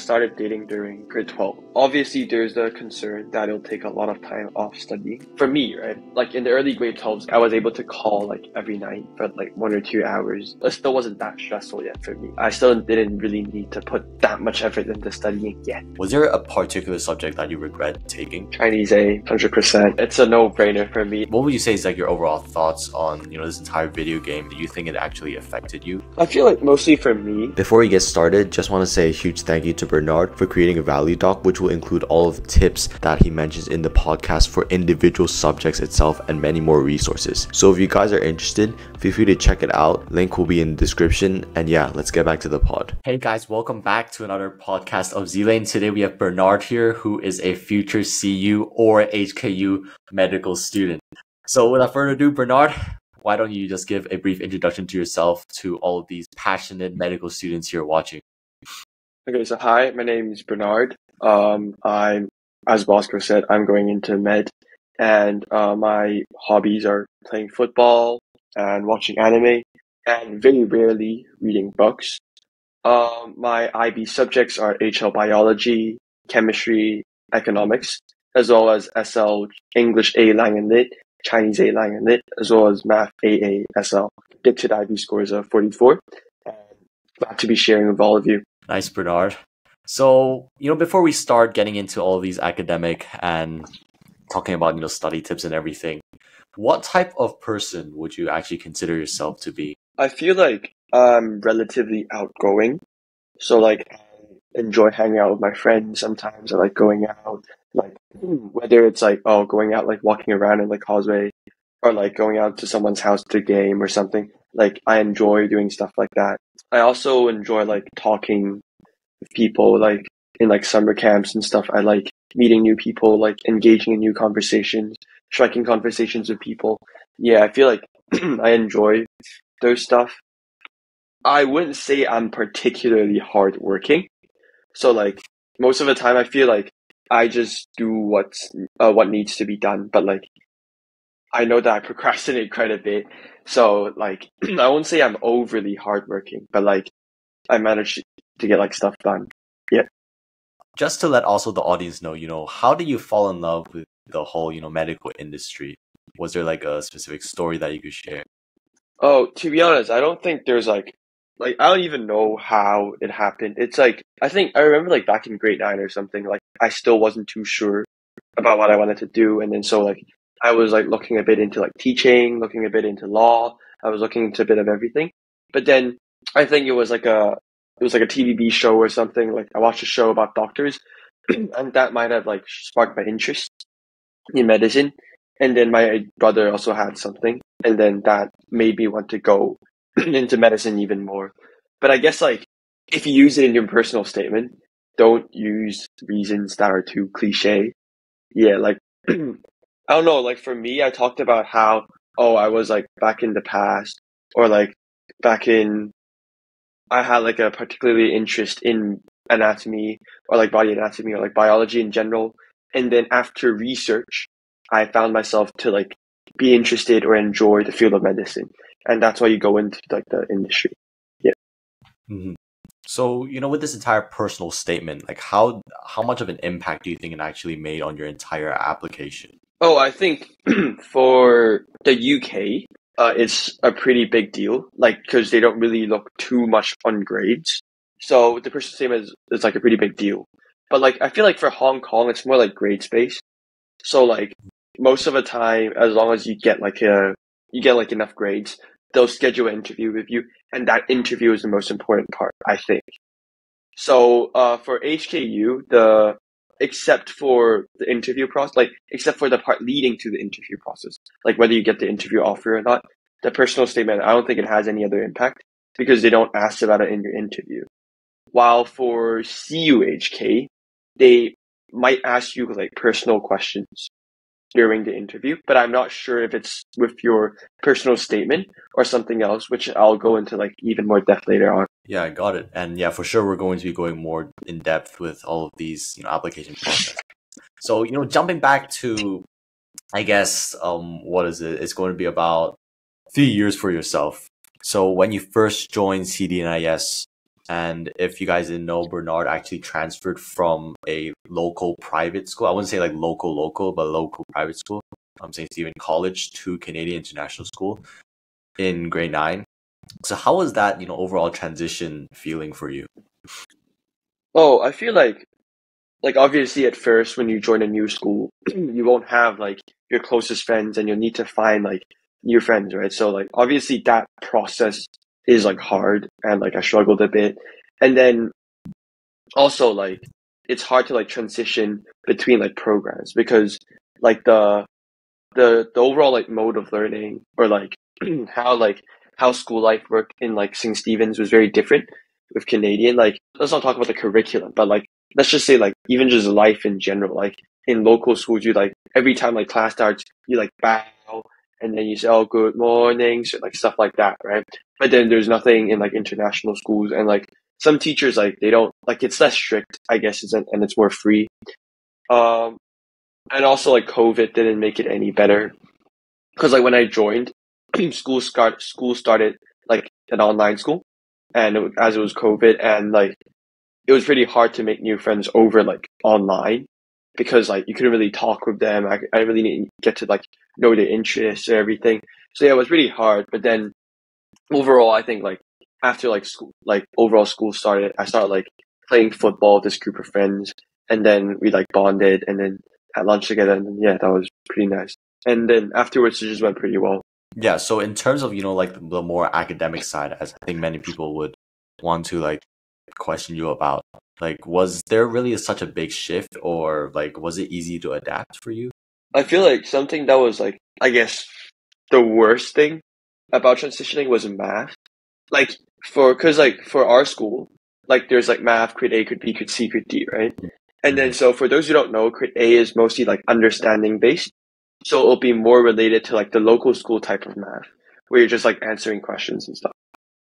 started dating during grade 12. Obviously, there's the concern that it'll take a lot of time off studying. For me, right? Like in the early grade 12s, I was able to call like every night for like 1 or 2 hours. It still wasn't that stressful yet for me. I still didn't really need to put that much effort into studying yet. Was there a particular subject that you regret taking? Chinese A, 100%. It's a no-brainer for me. What would you say is like your overall thoughts on, this entire video game? Do you think it actually affected you? I feel like mostly for me. Before we get started, just want to say a huge thank you to Bernard for creating a value doc, which will include all of the tips that he mentions in the podcast for individual subjects itself and many more resources. So if you guys are interested, feel free to check it out. Link will be in the description. And yeah, let's get back to the pod. Hey guys, welcome back to another podcast of Z-Lane. Today we have Bernard here, who is a future CU or HKU medical student. So without further ado, Bernard, why don't you just give a brief introduction to yourself to all of these passionate medical students here watching? Okay, so hi, my name is Bernard. I'm, as Bosco said, I'm going into med, and my hobbies are playing football and watching anime, and very rarely reading books. My IB subjects are HL biology, chemistry, economics, as well as SL English A Lang and Lit, Chinese A Lang and Lit, as well as Math AA SL. Predicted IB scores of 44, and glad to be sharing with all of you. Nice, Bernard. So, before we start getting into all of these academic and talking about, study tips and everything, what type of person would you actually consider yourself to be? I feel like I'm relatively outgoing. So, like, I enjoy hanging out with my friends sometimes. I like going out, like, whether it's like, going out, like walking around in like Causeway, or like going out to someone's house to game or something. Like, I enjoy doing stuff like that. I also enjoy like talking with people, like in like summer camps and stuff. I like meeting new people, like engaging in new conversations, striking conversations with people. Yeah, I feel like I enjoy those stuff. I wouldn't say I'm particularly hardworking. So like most of the time I feel like I just do what needs to be done. But like I know that I procrastinate quite a bit. So like I won't say I'm overly hardworking, but like I manage to get like stuff done. Yeah. Just to let also the audience know, how did you fall in love with the whole, medical industry? Was there like a specific story that you could share? Oh, to be honest, I don't think there's like I don't even know how it happened. It's like I think I remember like back in grade 9 or something, like I still wasn't too sure about what I wanted to do, and then so like I was like looking a bit into like teaching, looking a bit into law. I was looking into a bit of everything. But then I think it was like a TVB show or something. Like I watched a show about doctors and that might have like sparked my interest in medicine. And then my brother also had something, and then that made me want to go into medicine even more. But I guess like if you use it in your personal statement, don't use reasons that are too cliche. Yeah, like I don't know, like for me, I talked about how, I was like back in the past, or like back in, I had like a particularly interest in anatomy, or like body anatomy, or like biology in general. And then after research, I found myself to like be interested or enjoy the field of medicine. And that's why you go into like the industry. Yeah. Mm-hmm. So, with this entire personal statement, like how much of an impact do you think it actually made on your entire application? Oh, I think for the UK, it's a pretty big deal, like, because they don't really look too much on grades. So the personal statement is like a pretty big deal. But like, I feel like for Hong Kong, it's more like grades based. So like most of the time, as long as you get like enough grades, they'll schedule an interview with you, and that interview is the most important part, I think. So for HKU, except for the interview process, like except for the part leading to the interview process, like whether you get the interview offer or not, the personal statement, I don't think it has any other impact because they don't ask about it in your interview. While for CUHK, they might ask you like personal questions during the interview, but I'm not sure if it's with your personal statement or something else, which I'll go into like even more depth later on. Yeah, I got it. And yeah, for sure, we're going to be going more in depth with all of these, application process. So, jumping back to, I guess, what is it? It's going to be about 3 years for yourself. So when you first joined CDNIS, And if you guys didn't know, Bernard actually transferred from a local private school. I wouldn't say like local, but local private school, St. Stephen College, to Canadian International School in grade 9. So how was that, overall transition feeling for you? Oh, I feel like obviously at first when you join a new school, you won't have like your closest friends and you'll need to find like new friends, right? So like obviously that process is like hard and like I struggled a bit. And then also like it's hard to like transition between like programs because like the overall like mode of learning or how school life worked in like St. Stephen's was very different with Canadian. Like let's not talk about the curriculum, but like let's just say like even just life in general. Like in local schools, you like every time like class starts, you like bow and then you say, "Oh, good morning," so, like stuff like that, right? But then there's nothing in like international schools, and like some teachers like they don't like it's less strict, I guess, and it's more free. Um, and also like COVID didn't make it any better because like when I joined, school started like an online school, and as it was COVID, and like it was pretty hard to make new friends over like online because like you couldn't really talk with them. I really didn't get to like know their interests and everything. So yeah, it was really hard. But then overall, I think like after like school, like overall school started, I started like playing football with this group of friends, and then we like bonded, and then had lunch together, and then, yeah, that was pretty nice. And then afterwards, it just went pretty well. Yeah, so in terms of, like the more academic side, as I think many people would want to like question you about, like was there really such a big shift or like was it easy to adapt for you? I feel like something that was like, I guess, the worst thing about transitioning was math. Like cause like for our school, like there's like math, crit A, crit B, crit C, crit D, right? And then so for those who don't know, crit A is mostly like understanding based. So it'll be more related to like the local school type of math, where you're just like answering questions and stuff.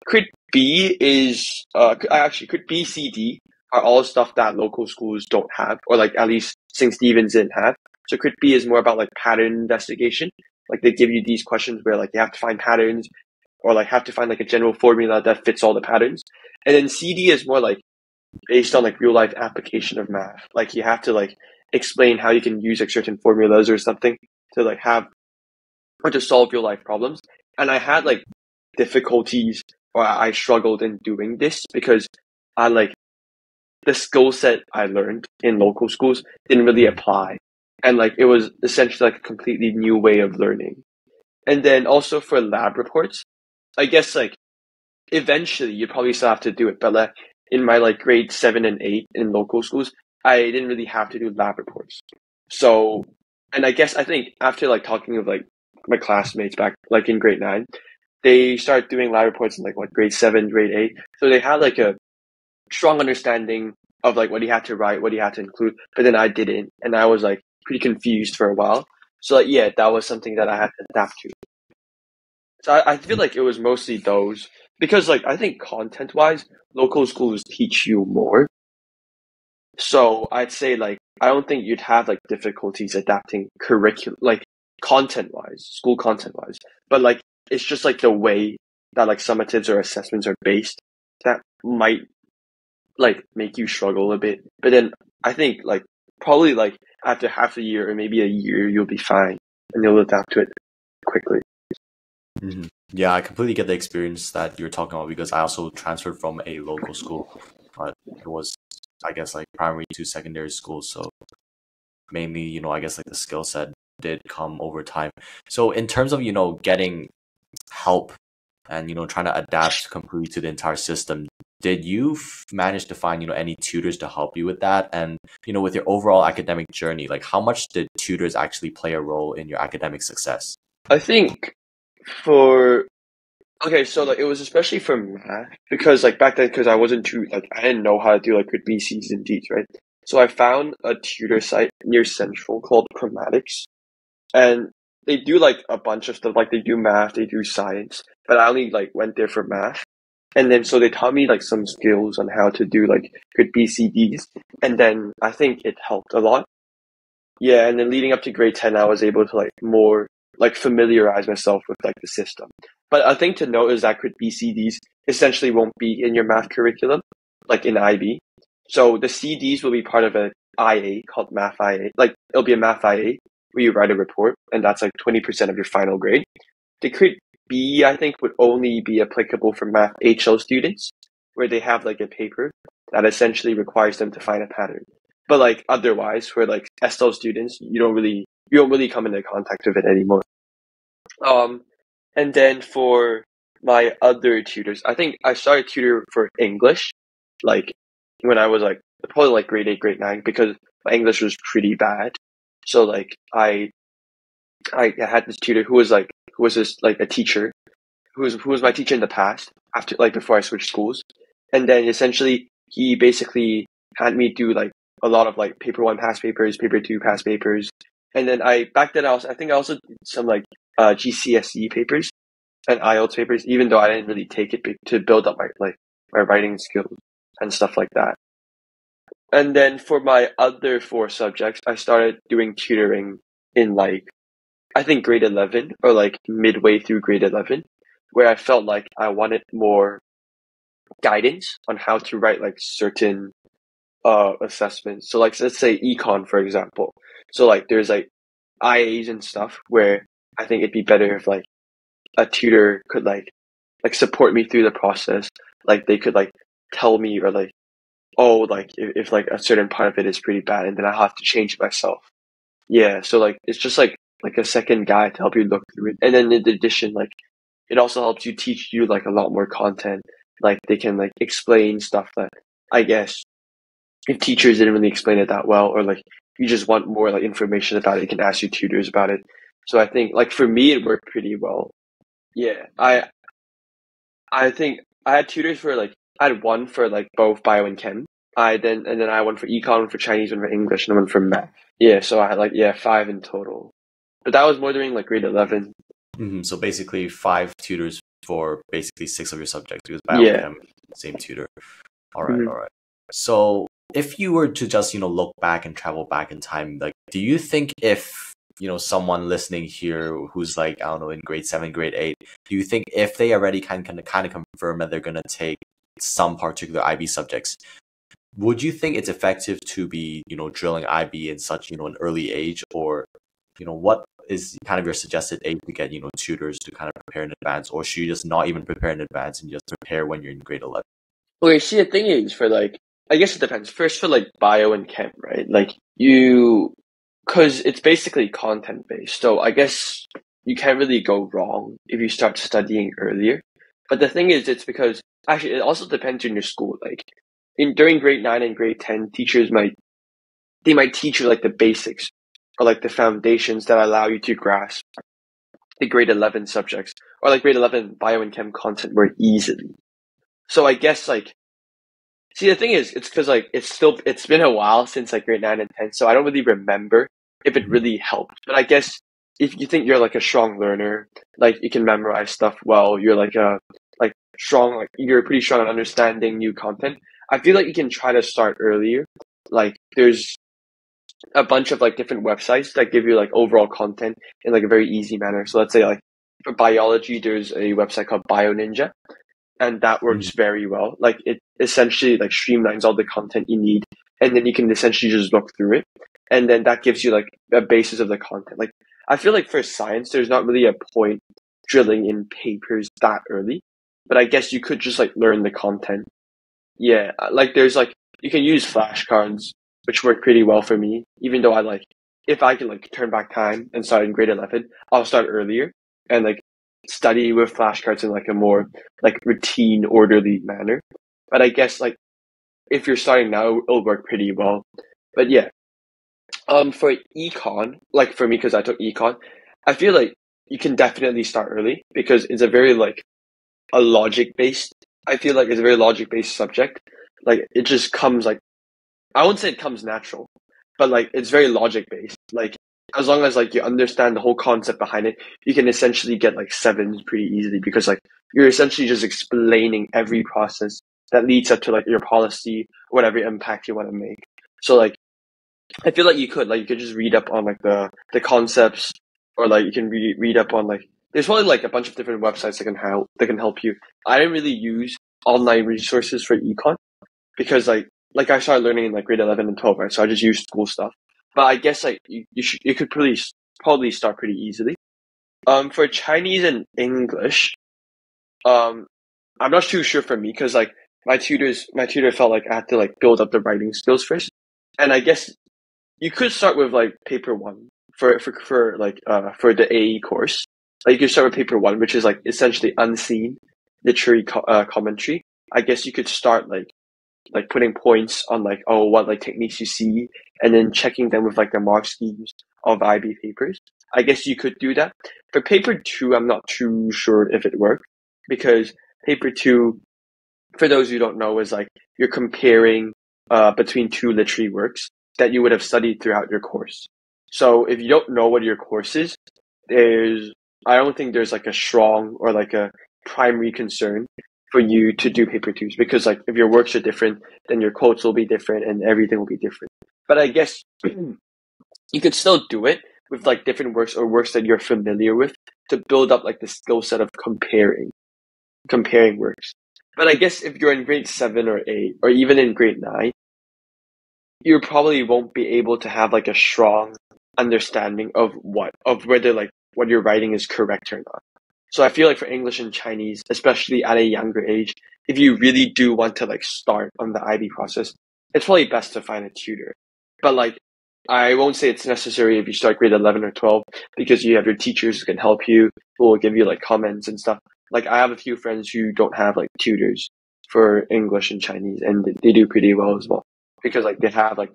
Crit B is actually crit B, C, D are all stuff that local schools don't have, or like at least St. Stephen's didn't have. So crit B is more about like pattern investigation. Like they give you these questions where like you have to find patterns or like have to find like a general formula that fits all the patterns. And then CD is more like based on like real life application of math. Like you have to like explain how you can use like certain formulas or something to like have or to solve real life problems. And I had like difficulties or I struggled in doing this because I like the skill set I learned in local schools didn't really apply. And like it was essentially like a completely new way of learning. And then also for lab reports, I guess like eventually you probably still have to do it, but like in my like grade 7 and 8 in local schools, I didn't really have to do lab reports. So, and I think after like talking with like my classmates back like in grade 9, they started doing lab reports in like what grade 7, grade 8. So they had like a strong understanding of like what you had to write, what you had to include, but then I didn't, and I was like pretty confused for a while. So like yeah, that was something that I had to adapt to. So I feel like it was mostly those because like I think content wise, local schools teach you more. So I'd say like I don't think you'd have like difficulties adapting curriculum like content wise, school content wise. But like it's just like the way that like summatives or assessments are based that might like make you struggle a bit. But then I think like probably like after half a year or maybe a year you'll be fine and you'll adapt to it quickly. Mm-hmm. Yeah, I completely get the experience that you're talking about because I also transferred from a local school, but it was, I guess, like primary to secondary school. So mainly, I guess like the skill set did come over time. So in terms of, getting help and, trying to adapt completely to the entire system, did you manage to find, any tutors to help you with that? And, with your overall academic journey, like how much did tutors actually play a role in your academic success? I think so like it was especially for math because like back then because I wasn't too like I didn't know how to do like good BCs and Ds, right? So I found a tutor site near Central called Chromatics, and they do like a bunch of stuff. Like they do math, they do science, but I only like went there for math. And then so they taught me like some skills on how to do like good BCDs, and then I think it helped a lot. Yeah, and then leading up to grade 10, I was able to like more like familiarize myself with like the system. But a thing to note is that crit BCDs essentially won't be in your math curriculum, like in IB. So the CDs will be part of a IA called Math IA. Like it'll be a Math IA where you write a report, and that's like 20% of your final grade. The Crit B, I think, would only be applicable for Math HL students, where they have like a paper that essentially requires them to find a pattern. But like otherwise, for like SL students, you don't really come into contact with it anymore. And then for my other tutors, I think I started tutor for English, like when I was like probably like grade 8, grade 9, because my English was pretty bad. So like I had this tutor who was just like a teacher who was my teacher in the past after like before I switched schools, and then essentially he basically had me do like a lot of like paper 1 past papers, paper 2 past papers, and then I think I also did some like GCSE papers and IELTS papers, even though I didn't really take it to build up my writing skills and stuff like that. And then for my other 4 subjects, I started doing tutoring in like I think grade 11 or like midway through grade 11, where I felt like I wanted more guidance on how to write like certain assessments. So like let's say econ, for example. So like there's like IAs and stuff where I think it'd be better if like a tutor could like support me through the process. Like they could like tell me, or like, oh, like if like a certain part of it is pretty bad, and then I have to change it myself. Yeah, so like it's just like a second guy to help you look through it. And then in addition, like it also helps you teach you like a lot more content. Like they can like explain stuff that I guess if teachers didn't really explain it that well, or like you just want more like information about it, you can ask your tutors about it. So I think like for me it worked pretty well. Yeah, I think I had tutors for like I had one for like both bio and chem. And then I had one for econ, one for Chinese, one for English, and one for math. Yeah, so I had like 5 in total. But that was more during like grade 11. So basically 5 tutors for basically 6 of your subjects, because bio and chem, same tutor. All right. So if you were to just, look back and travel back in time, like, do you think if, someone listening here who's like, I don't know, in grade 7, grade 8, do you think if they already kind of confirm that they're going to take some particular IB subjects, would you think it's effective to be, drilling IB in such, an early age? Or, what is kind of your suggested age to get, tutors to kind of prepare in advance? Or should you just not even prepare in advance and just prepare when you're in grade 11? Okay, see, the thing is for like, I guess it depends. First for like bio and chem, right? Like because it's basically content based. So I guess you can't really go wrong if you start studying earlier. But the thing is, it's because actually it also depends on your school. Like during grade 9 and grade 10, teachers might teach you like the basics or like the foundations that allow you to grasp the grade 11 subjects or like grade 11 bio and chem content more easily. So I guess like, see, the thing is, it's because like it's been a while since like grade 9 and 10, so I don't really remember if it really helped. But I guess if you think you're like a strong learner, like you can memorize stuff well, you're like strong, like you're pretty strong on understanding new content, I feel like you can try to start earlier. Like there's a bunch of like different websites that give you like overall content in like a very easy manner. So let's say like for biology, there's a website called BioNinja, and that works very well. Like it essentially like streamlines all the content you need, and then you can essentially just look through it, and then that gives you like a basis of the content. Like I feel like for science, there's not really a point drilling in papers that early, but I guess you could just like learn the content. Yeah, like there's like you can use flashcards, which work pretty well for me. Even though if I can like turn back time and start in grade 11, I'll start earlier and like study with flashcards in like a more like routine, orderly manner. But I guess like if you're starting now, it'll work pretty well. But yeah, for econ, like for me, because I took econ, I feel like you can definitely start early because it's a very like a logic based. I feel like it's a very logic based subject. Like it just comes like, I wouldn't say it comes natural, but like it's very logic based. Like as long as like you understand the whole concept behind it, you can essentially get like 7s pretty easily because like you're essentially just explaining every process that leads up to like your policy, whatever impact you want to make. So like I feel like you could just read up on like the concepts, or like you can read up on like there's probably like a bunch of different websites that can help you. I didn't really use online resources for econ because like I started learning in like grade 11 and 12, right? So I just used school stuff. But I guess like you could probably start pretty easily. For Chinese and English, I'm not too sure for me because like my tutor felt like I had to like build up the writing skills first, and I guess you could start with like paper one for the AE course. Like you could start with paper one, which is like essentially unseen literary commentary. I guess you could start like putting points on like what like techniques you see, and then checking them with like the mark schemes of IB papers. I guess you could do that. For paper two, I'm not too sure if it worked because paper two, for those who don't know, is like you're comparing between two literary works that you would have studied throughout your course. So if you don't know what your course is, I don't think there's like a strong or like a primary concern for you to do paper twos because like if your works are different, then your quotes will be different and everything will be different. But I guess you could still do it with like different works or works that you're familiar with to build up like the skill set of comparing works. But I guess if you're in grade 7 or 8 or even in grade 9, you probably won't be able to have like a strong understanding of whether like what you're writing is correct or not. So I feel like for English and Chinese, especially at a younger age, if you really do want to like start on the IB process, it's probably best to find a tutor. But like I won't say it's necessary if you start grade 11 or 12 because you have your teachers who can help you, who will give you like comments and stuff. Like I have a few friends who don't have like tutors for English and Chinese, and they do pretty well as well because like they have like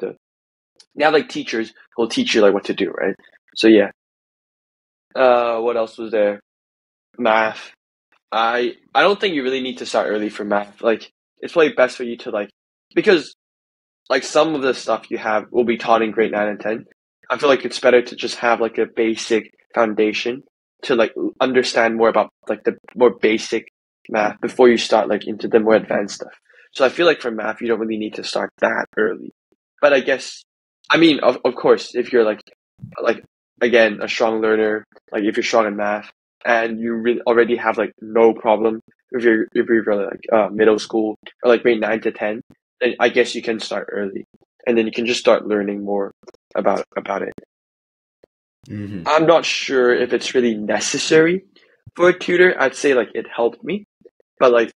teachers who will teach you like what to do, right? So yeah. What else was there? Math. I don't think you really need to start early for math. Like it's probably best for you to like because like some of the stuff you have will be taught in grade 9 and 10. I feel like it's better to just have like a basic foundation to like understand more about like the more basic math before you start like into the more advanced stuff. So I feel like for math you don't really need to start that early. But I guess I mean of course if you're like again a strong learner, like if you're strong in math and you really already have like no problem if you're like middle school or like grade 9 to 10, then I guess you can start early and then you can just start learning more about it. Mm-hmm. I'm not sure if it's really necessary for a tutor. I'd say like it helped me, but like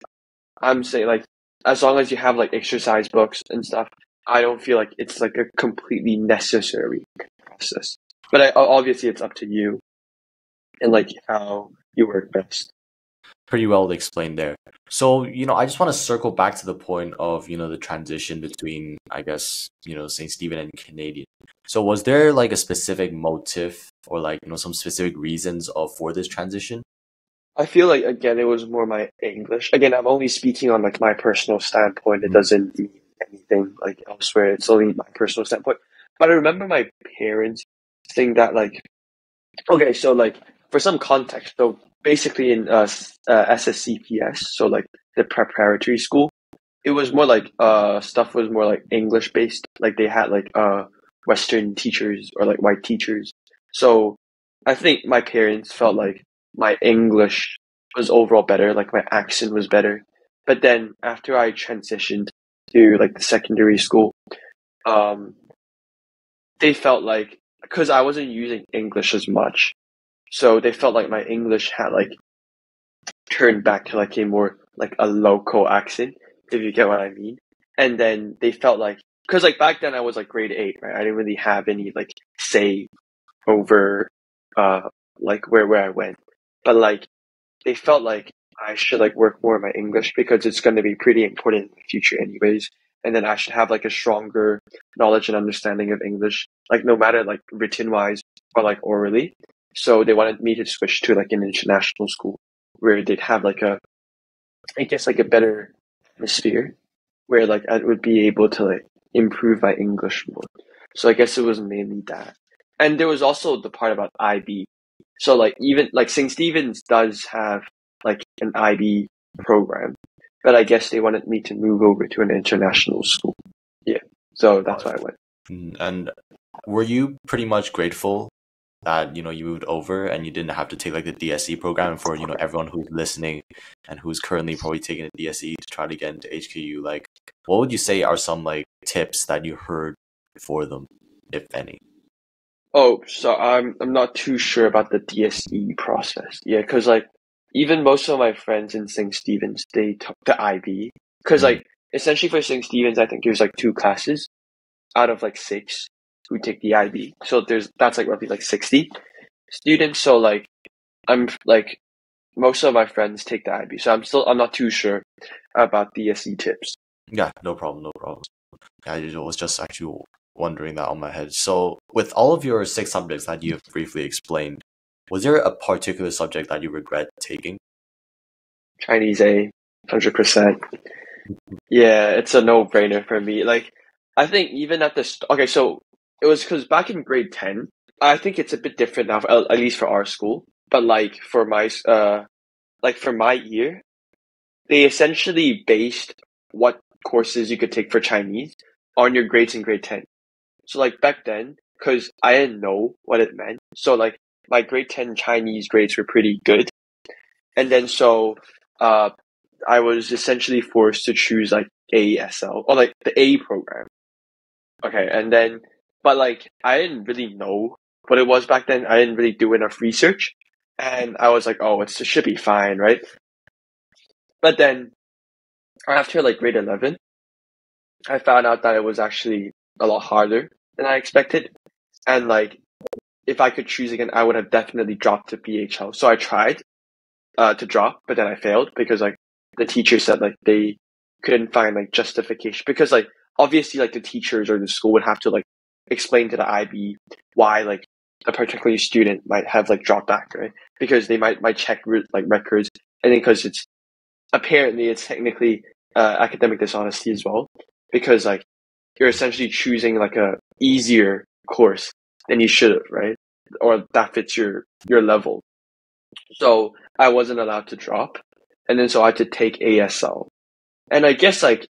I'm saying like as long as you have like exercise books and stuff, I don't feel like it's like a completely necessary process. But obviously it's up to you and like how you work best. Pretty well explained there. So, I just want to circle back to the point of, the transition between, I guess, St. Stephen and Canadian. So was there like a specific motive or like, some specific reasons for this transition? I feel like, again, it was more my English. Again, I'm only speaking on like my personal standpoint. It doesn't mean anything like elsewhere. It's only my personal standpoint. But I remember my parents saying that like, okay, so like for some context, so basically in SSCPS, so like the preparatory school, it was more like stuff was more like English based. Like they had like Western teachers or like white teachers. So I think my parents felt like my English was overall better, like my accent was better. But then after I transitioned to like the secondary school, they felt like because I wasn't using English as much, so they felt like my English had like turned back to like a more like a local accent, if you get what I mean. And then they felt like because like back then I was like grade 8, right? I didn't really have any like say over like where I went, but like they felt like I should like work more on my English because it's going to be pretty important in the future anyways. And then I should have like a stronger knowledge and understanding of English, like no matter like written wise or like orally. So they wanted me to switch to like an international school where they'd have like I guess like a better atmosphere where like I would be able to like improve my English more. So I guess it was mainly that. And there was also the part about IB. So like even like St. Stephen's does have like an IB program, but I guess they wanted me to move over to an international school. Yeah. So that's why I went. And were you pretty much grateful that, you moved over and you didn't have to take like the DSE program for, everyone who's listening and who's currently probably taking a DSE to try to get into HKU, like what would you say are some like tips that you heard for them, if any? Oh, so I'm not too sure about the DSE process. Yeah, because like even most of my friends in St. Stephen's, they took the IB. Because like essentially for St. Stephen's, I think there's like 2 classes out of like 6 who take the IB. So that's like roughly like 60 students. So like I'm like most of my friends take the IB. So I'm not too sure about DSE tips. Yeah, no problem, no problem. Yeah, I was just actually wondering that on my head. So with all of your 6 subjects that you've briefly explained, was there a particular subject that you regret taking? Chinese A, 100%. Yeah, it's a no-brainer for me. Like, I think even at okay, so it was because back in grade 10, I think it's a bit different now, at least for our school. But like for my year, they essentially based what courses you could take for Chinese on your grades in grade 10. So like back then, because I didn't know what it meant, so like my grade 10 Chinese grades were pretty good. And then so I was essentially forced to choose like ASL or like the A program. Okay, and then but like I didn't really know what it was back then. I didn't really do enough research. And I was like, oh, it should be fine, right? But then after like grade 11, I found out that it was actually a lot harder than I expected. And like if I could choose again, I would have definitely dropped to BHL. So I tried to drop, but then I failed because like the teacher said like they couldn't find like justification because like obviously like the teachers or the school would have to like explain to the IB why like a particular student might have like dropped back, right? Because they might check like records, and then because it's technically academic dishonesty as well, because like you're essentially choosing like a easier course than you should have, right? Or that fits your level. So I wasn't allowed to drop, and then so I had to take ASL. And I guess like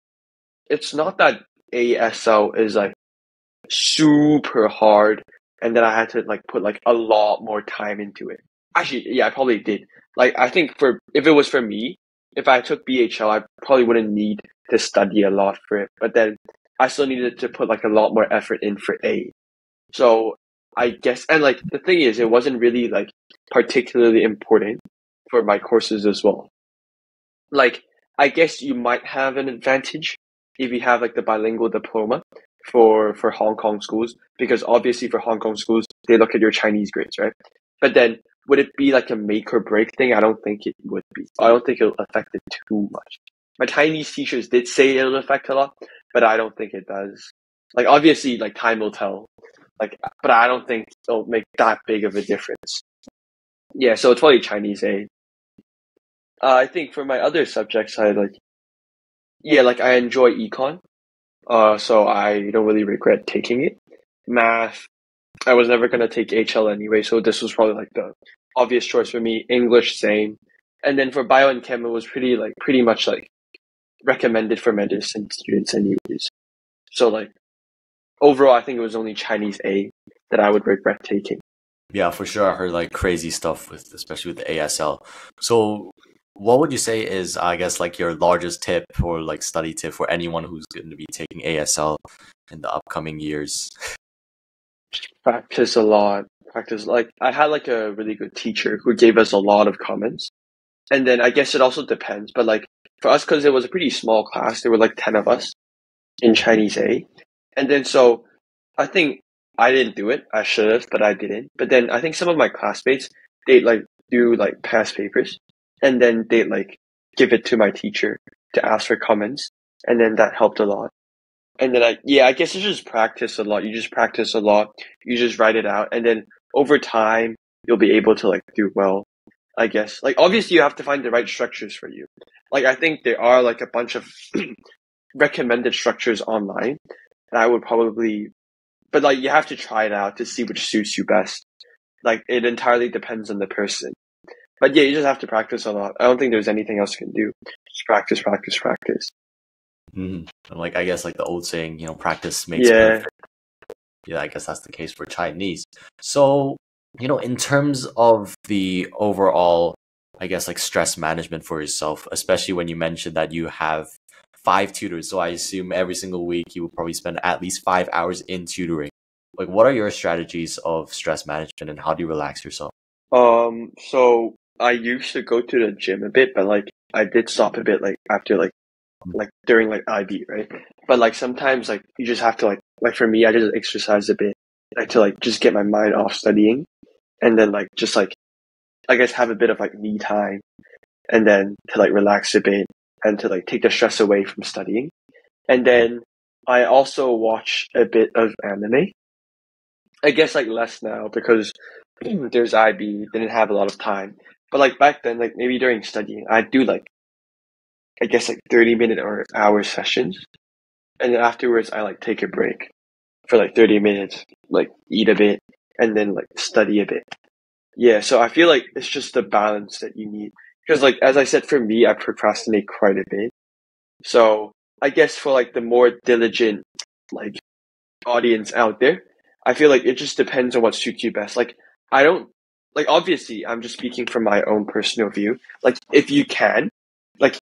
it's not that ASL is like super hard, and then I had to like put like a lot more time into it. Actually, yeah, I probably did. Like I think if it was for me, if I took BHL, I probably wouldn't need to study a lot for it. But then I still needed to put like a lot more effort in for A. So I guess, and like the thing is, it wasn't really like particularly important for my courses as well. Like, I guess you might have an advantage if you have like the bilingual diploma for Hong Kong schools, because obviously for Hong Kong schools, they look at your Chinese grades, right? But then would it be like a make or break thing? I don't think it would be. I don't think it'll affect it too much. My Chinese teachers did say it'll affect a lot, but I don't think it does. Like obviously like time will tell. Like, but I don't think it'll make that big of a difference. Yeah, so it's probably Chinese A. I think for my other subjects, I I enjoy econ. So I don't really regret taking it. Math, I was never gonna take HL anyway, so this was probably like the obvious choice for me. English, same. And then for bio and chem, it was pretty much like recommended for medicine students anyways. So like overall, I think it was only Chinese A that I would regret taking. Yeah, for sure. I heard like crazy stuff especially with the ASL. So what would you say is, I guess, like your largest tip or like study tip for anyone who's going to be taking ASL in the upcoming years? Practice a lot. Practice, like I had like a really good teacher who gave us a lot of comments. And then I guess it also depends, but like for us, because it was a pretty small class, there were like 10 of us in Chinese A. And then so I think I didn't do it. I should have, but I didn't. But then I think some of my classmates, they like do like past papers, and then they like give it to my teacher to ask for comments, and then that helped a lot. And then I guess you just practice a lot. You just practice a lot. You just write it out, and then over time you'll be able to like do well, I guess. Like obviously you have to find the right structures for you. Like I think there are like a bunch of recommended structures online, and I would probably, but like you have to try it out to see which suits you best. Like it entirely depends on the person. But yeah, you just have to practice a lot. I don't think there's anything else you can do. Just practice, practice, practice. And like I guess like the old saying, practice makes perfect. Yeah, I guess that's the case for Chinese. So in terms of the overall, I guess, like stress management for yourself, especially when you mentioned that you have 5 tutors. So I assume every single week you will probably spend at least 5 hours in tutoring. Like, what are your strategies of stress management and how do you relax yourself? So I used to go to the gym a bit, but like I did stop a bit like after like during like IB, right? But like sometimes like you just have to like for me I just exercise a bit like to like just get my mind off studying and then like just like I guess have a bit of like me time and then to like relax a bit and to like take the stress away from studying. And then I also watch a bit of anime. I guess like less now because there's IB, didn't have a lot of time. But like back then, like maybe during studying, I'd do like I guess like 30-minute or hour sessions. And then afterwards I like take a break for like 30 minutes, like eat a bit and then like study a bit. Yeah, so I feel like it's just the balance that you need. Because like as I said, for me, I procrastinate quite a bit. So I guess for like the more diligent like audience out there, I feel like it just depends on what suits you best. Like I don't like obviously I'm just speaking from my own personal view. Like if you can, like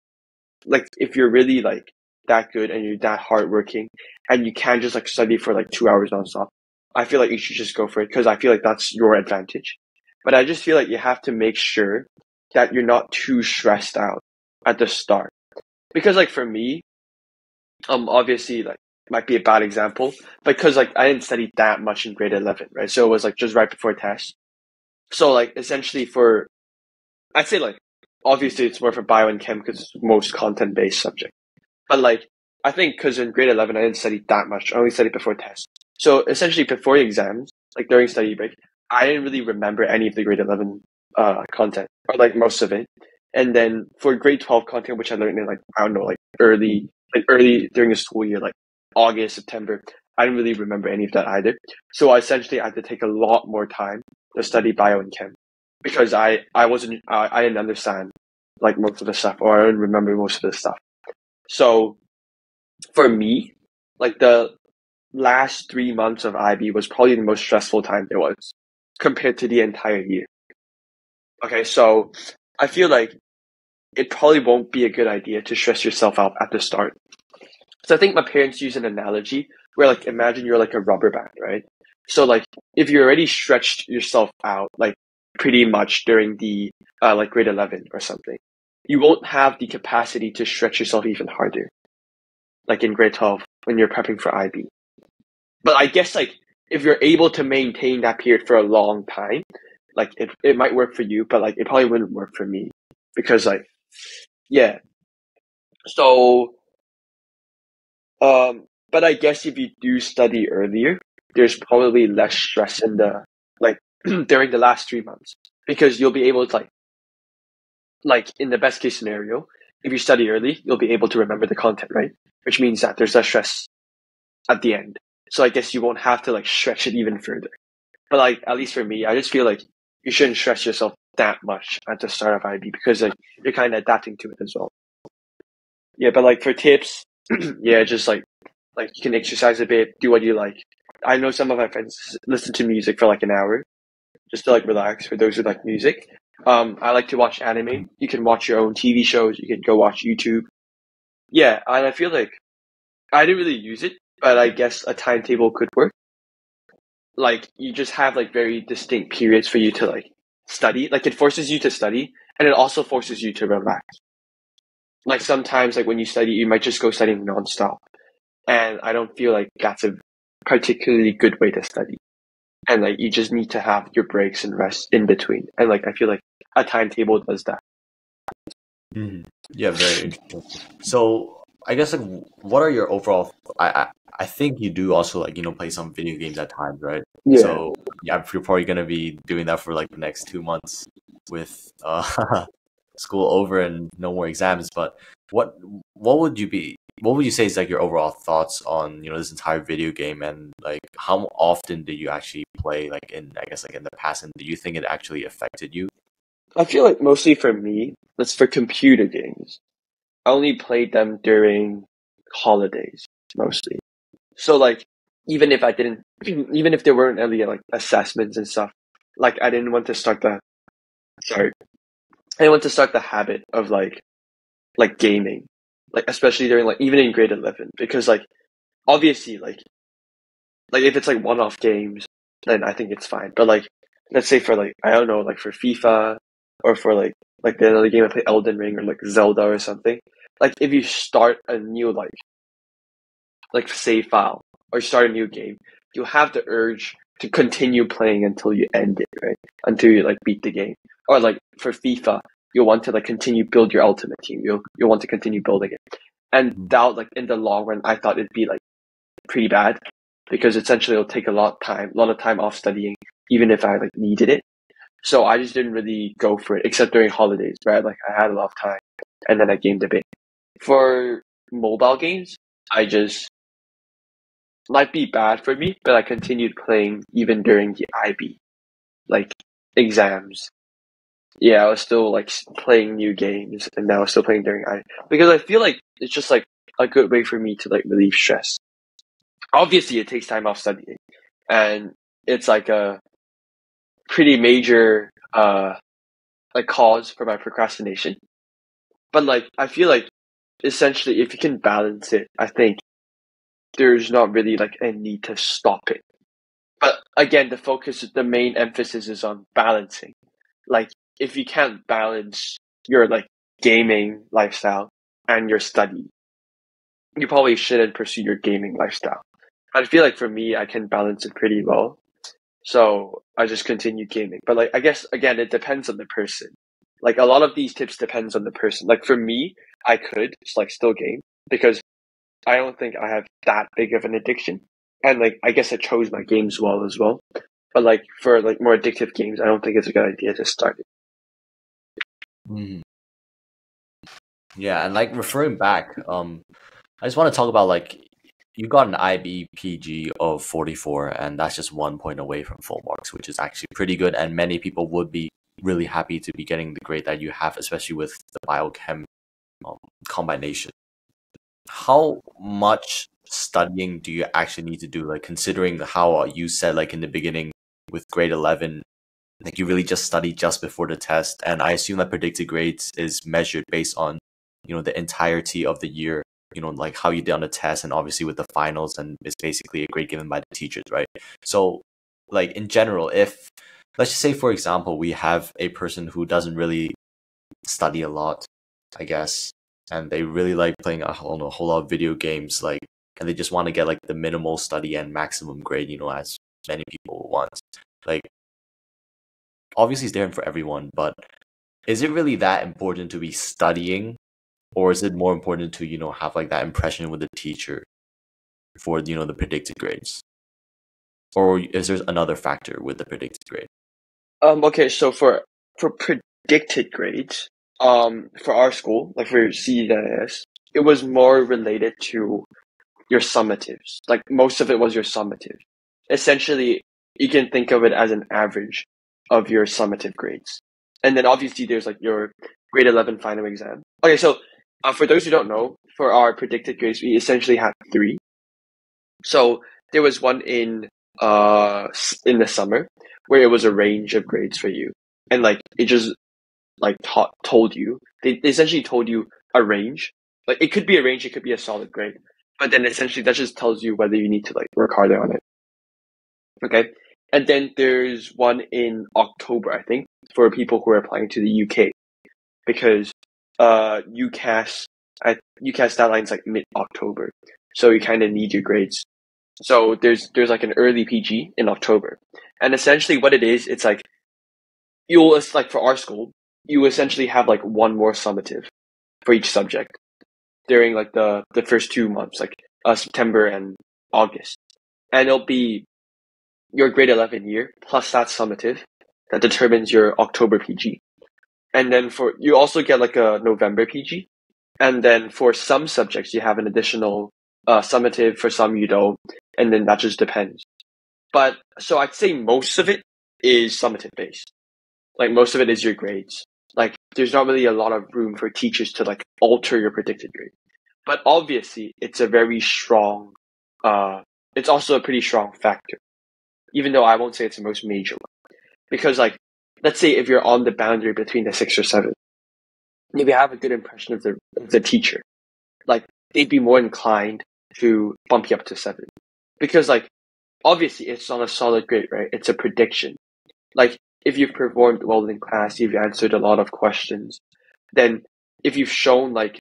like if you're really like that good and you're that hardworking and you can just like study for like 2 hours nonstop, I feel like you should just go for it because I feel like that's your advantage. But I just feel like you have to make sure that you're not too stressed out at the start. Because like for me, obviously like might be a bad example because like I didn't study that much in grade 11, right? So it was like just right before test. So like essentially for I'd say like obviously it's more for bio and chem because it's most content based subject. But like I think because in grade 11 I didn't study that much. I only studied before test. So essentially before exams, like during study break, I didn't really remember any of the grade 11 content or like most of it. And then for grade 12 content, which I learned in like I don't know like early during the school year, like August, September, I didn't really remember any of that either. So I essentially had to take a lot more time to study bio and chem because I didn't understand like most of the stuff or I didn't remember most of the stuff. So for me, like the last 3 months of IB was probably the most stressful time there was compared to the entire year. Okay, so I feel like it probably won't be a good idea to stress yourself out at the start. So I think my parents use an analogy where like imagine you're like a rubber band, right? So like if you already stretched yourself out like pretty much during the like grade 11 or something, you won't have the capacity to stretch yourself even harder like in grade 12 when you're prepping for IB. But I guess like if you're able to maintain that period for a long time, like it might work for you, but like it probably wouldn't work for me because like yeah. So but I guess if you do study earlier, there's probably less stress in the like during the last 3 months because you'll be able to like in the best case scenario, if you study early, you'll be able to remember the content, right? Which means that there's less stress at the end. So I guess you won't have to like stretch it even further. But like at least for me, I just feel like you shouldn't stress yourself that much at the start of IB because like you're kind of adapting to it as well. Yeah, but like for tips, yeah, just like you can exercise a bit, do what you like. I know some of my friends listen to music for like an hour just to like relax for those who like music. I like to watch anime. You can watch your own TV shows. You can go watch YouTube. Yeah, and I feel like I didn't really use it, but I guess a timetable could work. Like you just have like very distinct periods for you to like study. Like it forces you to study and it also forces you to relax. Like sometimes like when you study, you might just go studying nonstop. And I don't feel like that's a particularly good way to study. And like you just need to have your breaks and rest in between. And like I feel like a timetable does that. Mhm. Yeah, very interesting. So I guess like what are your overall? I think you do also like play some video games at times, right? Yeah. So yeah, you're probably gonna be doing that for like the next 2 months with school over and no more exams. But what would you be? What would you say is like your overall thoughts on this entire video game and like how often did you actually play like in I guess like in the past and do you think it actually affected you? I feel like mostly for me, that's for computer games. I only played them during holidays mostly. So like even if I didn't even if there weren't any like assessments and stuff, like I didn't want to start the sorry. I didn't want to start the habit of like gaming. Like especially during like even in grade 11 because like obviously like if it's like one-off games then I think it's fine. But like let's say for like I don't know like for FIFA or for like the other game I play Elden Ring or like Zelda or something. Like if you start a new like save file or start a new game, you have the urge to continue playing until you end it, right? Until you like beat the game. Or like for FIFA, you'll want to like continue build your ultimate team. You'll want to continue building it. And that like in the long run I thought it'd be like pretty bad because essentially it'll take a lot of time off studying, even if I like needed it. So I just didn't really go for it, except during holidays, right? Like I had a lot of time and then I gamed a bit. For mobile games, I just might be bad for me, but I continued playing even during the IB, like exams. Yeah, I was still like playing new games, and I was still playing during IB because I feel like it's just like a good way for me to like relieve stress. Obviously, it takes time off studying, and it's like a pretty major like cause for my procrastination. But like I feel like essentially, if you can balance it, I think there's not really like a need to stop it. But again, the main emphasis is on balancing. Like, if you can't balance your like gaming lifestyle and your study, you probably shouldn't pursue your gaming lifestyle. I feel like for me, I can balance it pretty well. So I just continue gaming. But like, I guess again, it depends on the person. Like a lot of these tips depends on the person. Like for me, I could like still game because I don't think I have that big of an addiction. And like I guess I chose my games well as well. But like for like more addictive games, I don't think it's a good idea to start it. Mhm. Yeah, and like referring back, I just want to talk about like you got an IBPG of 44, and that's just 1 point away from full marks, which is actually pretty good. And many people would be really happy to be getting the grade that you have, especially with the biochem combination. How much studying do you actually need to do? Like considering how you said like in the beginning with grade 11, like you really just study just before the test, and I assume that predicted grades is measured based on the entirety of the year, like how you did on the test, and obviously with the finals, and it's basically a grade given by the teachers, right? So like in general, if let's just say for example we have a person who doesn't really study a lot, I guess, and they really like playing a whole lot of video games, like, and they just want to get like the minimal study and maximum grade, as many people want. Like, obviously it's different for everyone, but is it really that important to be studying, or is it more important to have like that impression with the teacher for the predicted grades, or is there another factor with the predicted grade? Okay, so for predicted grades, for our school, like for CUHK, it was more related to your summatives. Like most of it was your summative. Essentially, you can think of it as an average of your summative grades. And then obviously there's like your grade 11 final exam. Okay, so for those who don't know, for our predicted grades, we essentially had three. So there was one in the summer where it was a range of grades for you, and like it just like told you they essentially told you a range. Like it could be a range, it could be a solid grade, but then essentially that just tells you whether you need to like work harder on it. Okay, and then there's one in October, I think, for people who are applying to the UK because UCAS deadline's like mid-October, so you kind of need your grades. So there's like an early PG in October, and essentially what it is, it's like it's like for our school, you essentially have like one more summative for each subject during like the first 2 months, like September and August, and it'll be your grade 11 year plus that summative that determines your October PG, and then for you also get like a November PG, and then for some subjects you have an additional summative, for some you don't, and then that just depends. But so I'd say most of it is summative based. Like most of it is your grades. Like there's not really a lot of room for teachers to like alter your predicted grade. But obviously it's a very strong it's also a pretty strong factor. Even though I won't say it's the most major one. Because like, let's say if you're on the boundary between the 6 or 7, if you have a good impression of the teacher, like they'd be more inclined to bump you up to 7. Because like, obviously it's not a solid grade, right? It's a prediction. Like, if you've performed well in class, you've answered a lot of questions, then if you've shown like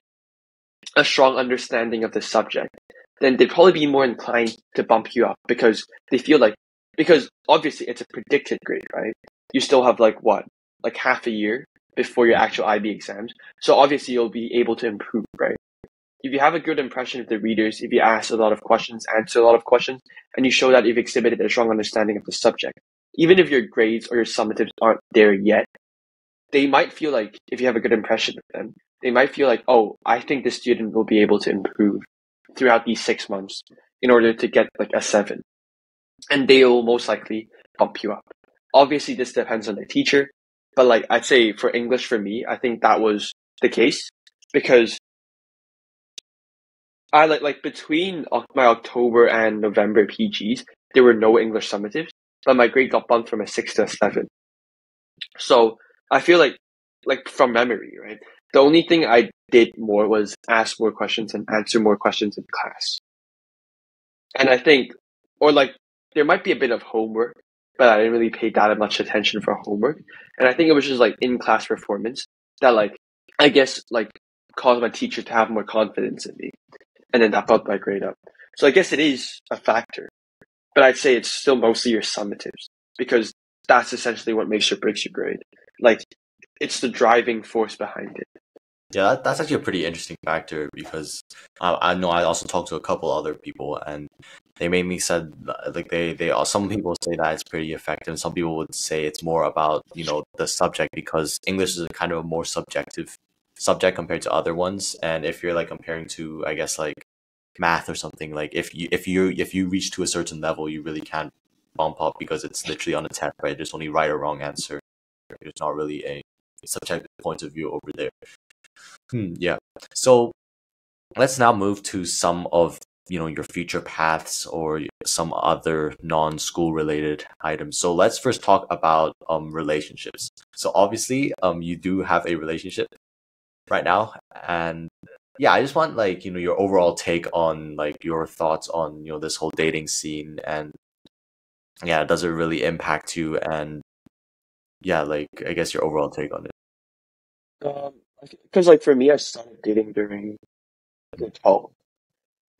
a strong understanding of the subject, then they'd probably be more inclined to bump you up because they feel like, because obviously it's a predicted grade, right? You still have like what? Like half a year before your actual IB exams. So obviously you'll be able to improve, right? If you have a good impression of the readers, if you ask a lot of questions, answer a lot of questions, and you show that you've exhibited a strong understanding of the subject, even if your grades or your summatives aren't there yet, they might feel like, if you have a good impression of them, they might feel like, oh, I think this student will be able to improve throughout these 6 months in order to get like a 7. And they will most likely bump you up. Obviously, this depends on the teacher, but like I'd say for English, for me, I think that was the case because I like between my October and November PGs, there were no English summatives, but my grade got bumped from a 6 to a 7. So I feel like from memory, right? The only thing I did more was ask more questions and answer more questions in class. And I think, or like, there might be a bit of homework, but I didn't really pay that much attention for homework. And I think it was just like in-class performance that like, I guess like caused my teacher to have more confidence in me. And then that bumped my grade up. So I guess it is a factor, but I'd say it's still mostly your summatives because that's essentially what makes or breaks your grade. Like, it's the driving force behind it. Yeah, that's actually a pretty interesting factor because I know I also talked to a couple other people and they mainly said like some people say that it's pretty effective. Some people would say it's more about, you know, the subject because English is a kind of a more subjective subject compared to other ones. And if you're like comparing to, I guess, like math or something, like if you reach to a certain level, you really can't bump up because it's literally on a test, right? There's only right or wrong answer. There's not really a subjective point of view over there. Yeah. So let's now move to some of, you know, your future paths or some other non-school related items. So let's first talk about relationships. So obviously you do have a relationship right now, and yeah, I just want like, you know, your overall take on like your thoughts on, you know, this whole dating scene, and yeah, does it really impact you, and yeah, like I guess your overall take on it. Because like for me, I started dating during grade 12.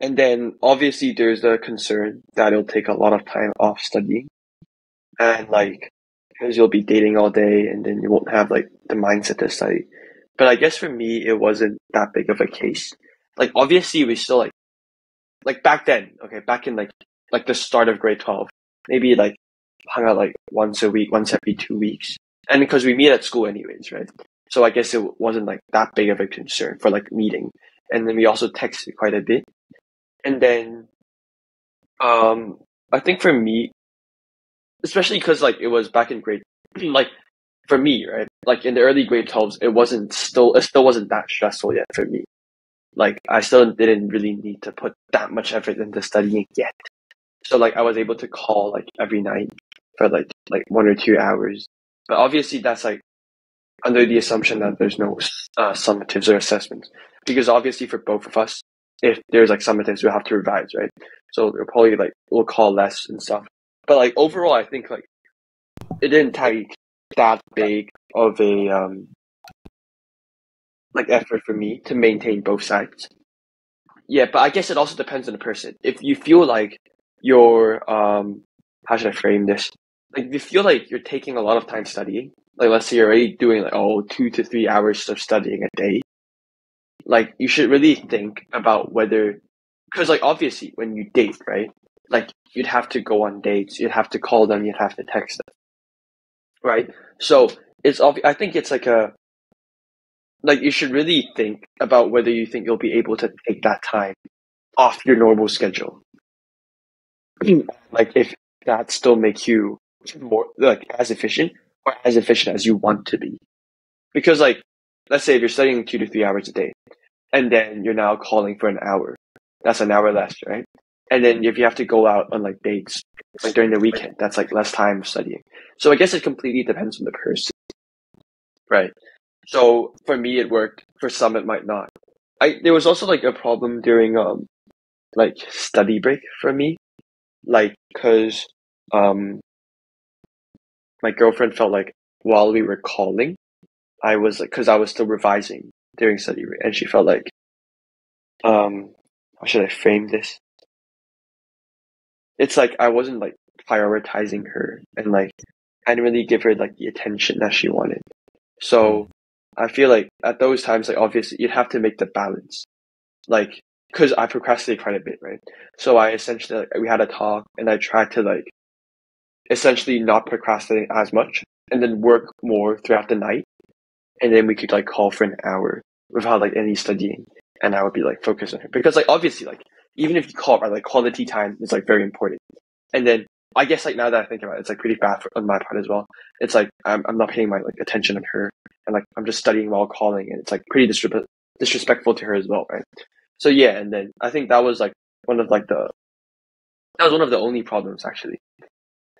And then obviously there's the concern that it'll take a lot of time off studying. And like, because you'll be dating all day and then you won't have like the mindset to study. But I guess for me, it wasn't that big of a case. Like, obviously we still like back then, okay, back in like the start of grade 12, maybe like hung out like once a week, once every 2 weeks. And because we meet at school anyways, right? So I guess it wasn't like that big of a concern for like meeting. And then we also texted quite a bit. And then, I think for me, especially because like it was back in grade, like for me, right? Like in the early grade 12s, it still wasn't that stressful yet for me. Like I still didn't really need to put that much effort into studying yet. So like I was able to call like every night for like 1 or 2 hours. But obviously that's like under the assumption that there's no summatives or assessments, because obviously for both of us, if there's like summatives, we'll have to revise, right? So we'll probably we'll call less and stuff. But like overall, I think like it didn't take that big of a like effort for me to maintain both sides. Yeah, but I guess it also depends on the person. If you feel like you're how should I frame this? Like if you feel like you're taking a lot of time studying, like let's say you're already doing like 2 to 3 hours of studying a day, like you should really think about whether, because like obviously when you date, right, like you'd have to go on dates, you'd have to call them, you'd have to text them, right? So I think it's like you should really think about whether you think you'll be able to take that time off your normal schedule. Like if that still makes you more like as efficient or as efficient as you want to be. Because like, let's say if you're studying 2 to 3 hours a day and then you're now calling for an hour, that's an hour less, right? And then if you have to go out on like dates, like during the weekend, that's like less time studying. So I guess it completely depends on the person, right? So for me, it worked. For some, it might not. There was also like a problem during like study break for me, like because my girlfriend felt like while we were calling, I was like, because I was still revising during study break, and she felt like how should I frame this? It's like I wasn't like prioritizing her, and like I didn't really give her like the attention that she wanted. So I feel like at those times, like obviously you'd have to make the balance, like because I procrastinate quite a bit, right? So I essentially like, we had a talk, and I tried to like essentially not procrastinate as much, and then work more throughout the night, and then we could like call for an hour without like any studying, and I would be like focused on her because like obviously like even if you call, right, like quality time is like very important, and then I guess like now that I think about it, it's like pretty bad on my part as well. It's like I'm not paying my like attention on her, and like I'm just studying while calling, and it's like pretty disrespectful to her as well, right? So yeah, and then I think that was like one of like that was one of the only problems actually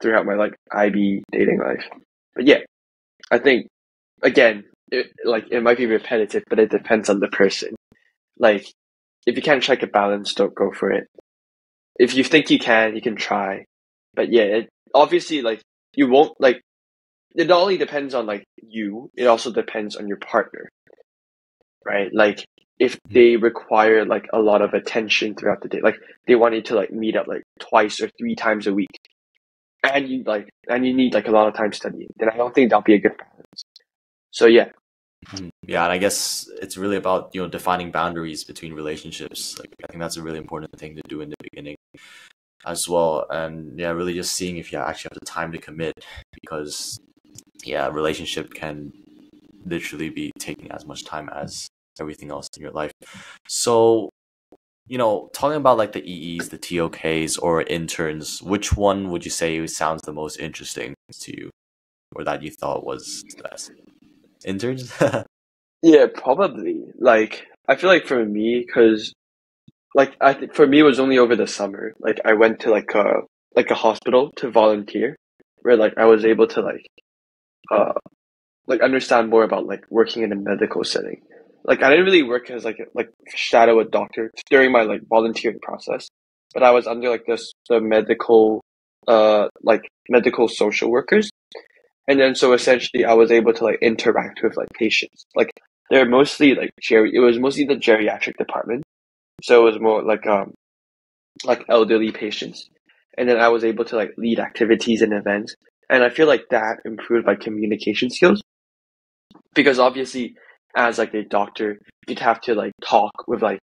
throughout my like IB dating life. But yeah, I think again, it might be repetitive, but it depends on the person. Like if you can't strike a balance, don't go for it. If you think you can try. But yeah, obviously like you won't like it not only depends on like you, it also depends on your partner, right? Like if they require like a lot of attention throughout the day, like they want you to like meet up like twice or three times a week, and you need like a lot of time studying, then I don't think that'll be a good balance. So yeah. Yeah, and I guess it's really about, you know, defining boundaries between relationships. Like I think that's a really important thing to do in the beginning as well. And yeah, really just seeing if you actually have the time to commit, because yeah, a relationship can literally be taking as much time as everything else in your life. So, you know, talking about like the EEs, the TOKs, or interns, which one would you say sounds the most interesting to you, or that you thought was the best? Interns? Yeah, probably. Like, I feel like for me, because like I think for me it was only over the summer. Like I went to like a hospital to volunteer, where like I was able to uh like understand more about like working in a medical setting. Like I didn't really work as like shadow a doctor during my like volunteering process, but I was under like the medical like medical social workers. And then so essentially I was able to like interact with like patients. Like they're mostly like it was mostly the geriatric department. So it was more like elderly patients. And then I was able to like lead activities and events. And I feel like that improved my communication skills because obviously as like a doctor, you'd have to like talk with like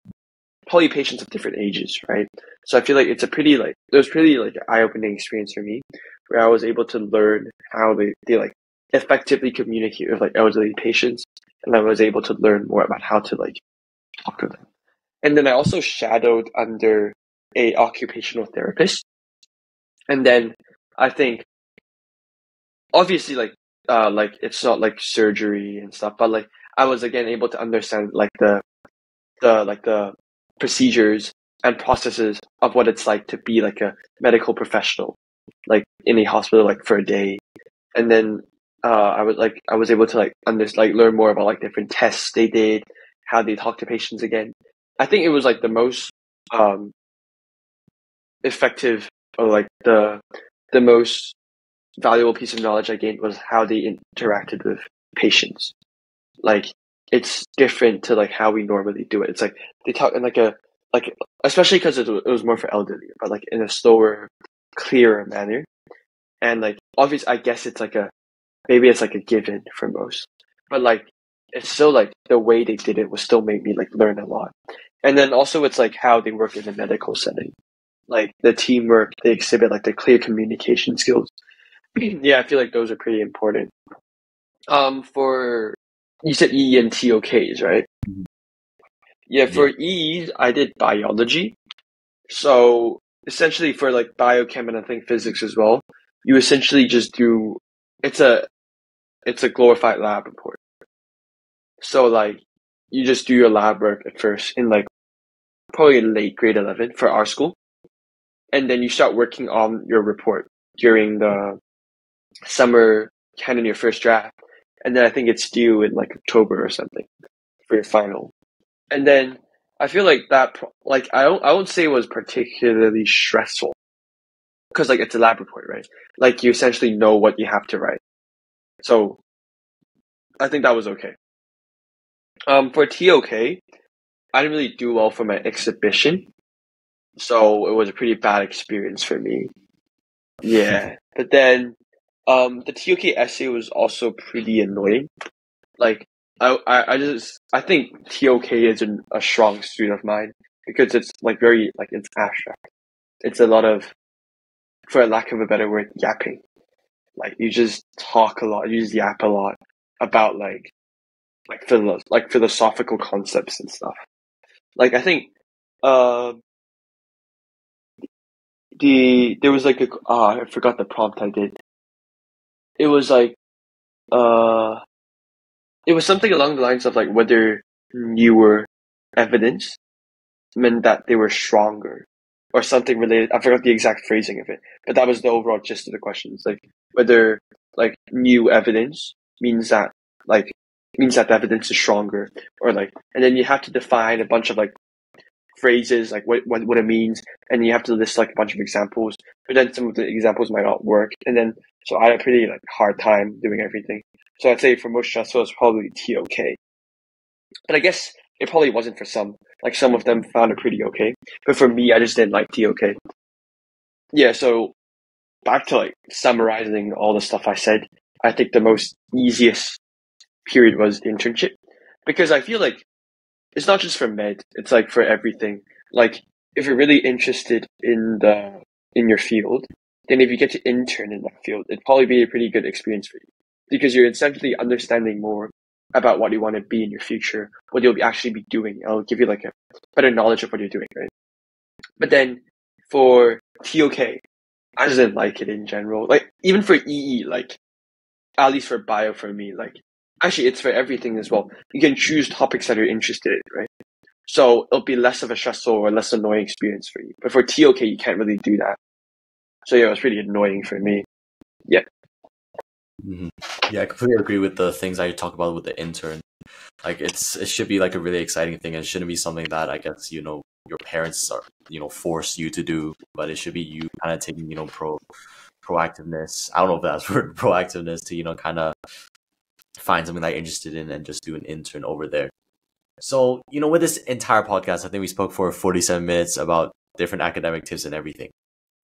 probably patients of different ages, right? So I feel like it was pretty like eye-opening experience for me where I was able to learn how they like effectively communicate with like elderly patients, and I was able to learn more about how to like talk to them. And then I also shadowed under a occupational therapist. And then I think obviously like it's not like surgery and stuff, but like I was again able to understand like the procedures and processes of what it's like to be like a medical professional, like in a hospital, like for a day. And then I was able to like learn more about like different tests they did, how they talk to patients again. I think it was like the most um effective or like the most valuable piece of knowledge I gained was how they interacted with patients. Like it's different to like how we normally do it. It's like they talk in like especially because it was more for elderly, but like in a slower, clearer manner. And like obviously, I guess it's like maybe it's like a given for most, but like it's still like the way they did it was still made me like learn a lot. And then also it's like how they work in a medical setting, like the teamwork they exhibit, like the clear communication skills. Yeah, I feel like those are pretty important. For you said E and TOKs, right? Yeah, for E's, I did biology. So essentially for like biochem and I think physics as well, you essentially just do it's a glorified lab report. So like you just do your lab work at first in like probably late grade 11 for our school. and then you start working on your report during the summer, kind of your first draft, and then I think it's due in like October or something for your final. And then I feel like that, like I won't say it was particularly stressful because like it's a lab report, right? Like you essentially know what you have to write, so I think that was okay. For TOK, I didn't really do well for my exhibition, so it was a pretty bad experience for me. Yeah, but then the TOK essay was also pretty annoying. Like I think TOK is a strong suit of mine because it's like very like it's abstract. It's a lot of, for lack of a better word, yapping. Like you just talk a lot, you just yap a lot about like philosophical concepts and stuff. Like I think there was like I forgot the prompt I did. It was like it was something along the lines of like whether newer evidence meant that they were stronger or something related. I forgot the exact phrasing of it, but that was the overall gist of the question. It's like whether like new evidence means that like means that the evidence is stronger, or like, and then you have to define a bunch of like phrases, like what it means, and you have to list like a bunch of examples. But then some of the examples might not work, and then so I had a pretty like hard time doing everything. So I'd say for most stressful it's probably TOK. But I guess it probably wasn't for some. Like some of them found it pretty okay. But for me, I just didn't like TOK. Yeah, so back to like summarizing all the stuff I said, I think the most easiest period was the internship. Because I feel like it's not just for med, it's like for everything. Like if you're really interested in your field, then if you get to intern in that field, it'd probably be a pretty good experience for you. Because you're essentially understanding more about what you want to be in your future, what you'll actually be doing. It'll give you like a better knowledge of what you're doing, right? But then for TOK, I just didn't like it in general. Like even for EE, like at least for bio for me, like actually it's for everything as well. You can choose topics that you're interested in, right? So it'll be less of a stressful or less annoying experience for you. But for TOK, you can't really do that. So yeah, it was pretty annoying for me. Yeah. Mm-hmm. Yeah, I completely agree with the things that you talk about with the intern. Like it should be like a really exciting thing, and it shouldn't be something that I guess your parents are force you to do, but it should be you kind of taking proactiveness. I don't know if that's word proactiveness to kind of find something that you're interested in and just do an intern over there. So with this entire podcast, I think we spoke for 47 minutes about different academic tips and everything.